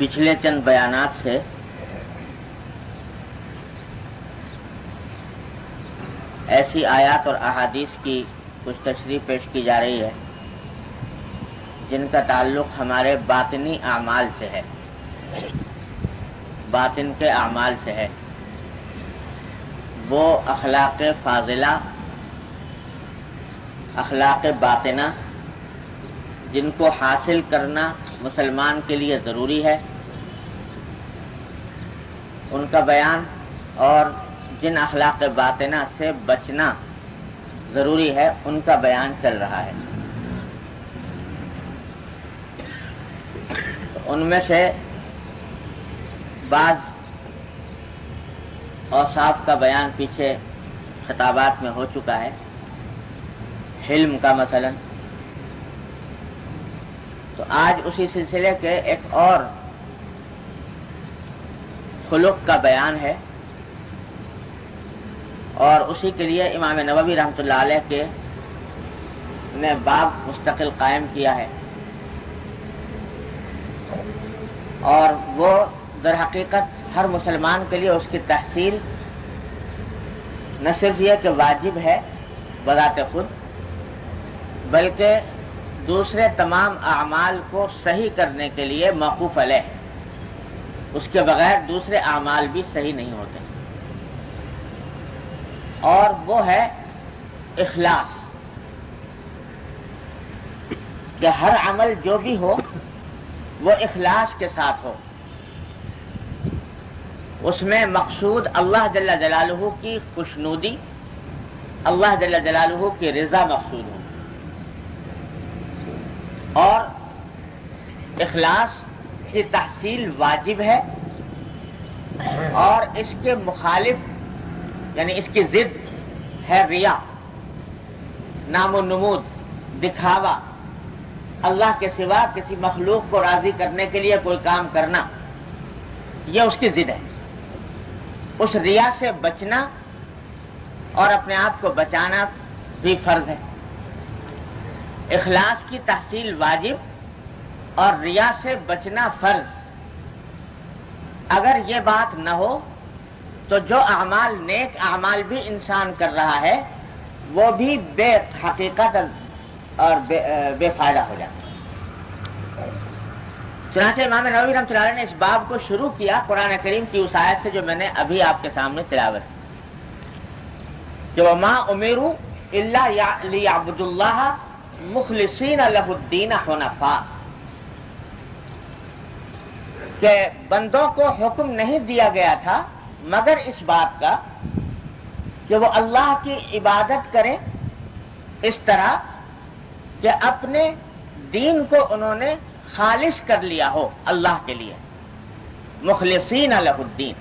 پچھلے چند بیانات سے ایسی آیات اور احادیث کی کچھ تشریح پیش کی جا رہی ہے جن کا تعلق ہمارے باطنی اعمال سے ہے، باطن کے اعمال سے ہے۔ وہ اخلاق فاضلہ، اخلاق باطنہ جن کو حاصل کرنا مسلمان کے لیے ضروری ہے، ان کا بیان، اور جن اخلاق باطنہ سے بچنا ضروری ہے ان کا بیان چل رہا ہے۔ ان میں سے بعض اوصاف کا بیان پیچھے خطابات میں ہو چکا ہے، حلم کا مثلا۔ تو آج اسی سلسلے کے ایک اور خلق کا بیان ہے، اور اسی کے لیے امام نووی رحمۃ اللہ علیہ کے نے باب مستقل قائم کیا ہے، اور وہ در حقیقت ہر مسلمان کے لیے اس کی تحصیل نہ صرف یہ کہ واجب ہے بذات خود، بلکہ دوسرے تمام اعمال کو صحیح کرنے کے لیے موقوف علیہ، اس کے بغیر دوسرے اعمال بھی صحیح نہیں ہوتے، اور وہ ہے اخلاص، کہ ہر عمل جو بھی ہو وہ اخلاص کے ساتھ ہو، اس میں مقصود اللہ جل جلالہ کی خوشنودی، اللہ جل جلالہ کی رضا مقصود ہو، اور اخلاص کی تحصیل واجب ہے، اور اس کے مخالف یعنی اس کی ضد ہے ریا، نام و نمود، دکھاوا، اللہ کے سوا کسی مخلوق کو راضی کرنے کے لیے کوئی کام کرنا، یہ اس کی ضد ہے۔ اس ریا سے بچنا اور اپنے آپ کو بچانا بھی فرض ہے۔ اخلاص کی تحصیل واجب اور ریا سے بچنا فرض۔ اگر یہ بات نہ ہو تو جو اعمال نیک اعمال بھی انسان کر رہا ہے وہ بھی بے حقیقت اور بے فائدہ ہو جاتا ہے۔ چنانچہ امام نووی رحمۃ اللہ علیہ نے اس باب کو شروع کیا قرآن کریم کی اس آیت سے جو میں نے ابھی آپ کے سامنے تلاوت کی، کہ وَمَا أُمِرُوا إِلَّا لِيَعْبُدُوا اللَّهَ مُخْلِصِينَ لَهُ الدِّينَ حُنَفَاءَ، کہ بندوں کو حکم نہیں دیا گیا تھا مگر اس بات کا کہ وہ اللہ کی عبادت کریں اس طرح کہ اپنے دین کو انہوں نے خالص کر لیا ہو اللہ کے لیے، مخلصین لہ الدین،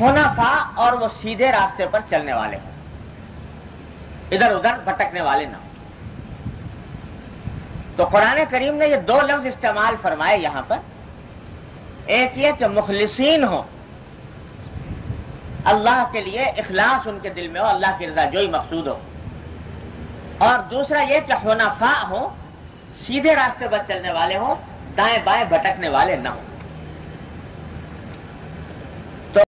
حنفاء، اور وہ سیدھے راستے پر چلنے والے ہوں، ادھر ادھر بھٹکنے والے نہ ہوں۔ تو قرآن کریم نے یہ دو لفظ استعمال فرمائے یہاں پر، ایک یہ کہ مخلصین ہوں، اللہ کے لیے اخلاص ان کے دل میں ہو، اللہ کی رضا جوئی مقصود ہو، اور دوسرا یہ کہ حنفاء ہوں، سیدھے راستے پر چلنے والے ہوں، دائیں بائیں بھٹکنے والے نہ ہوں۔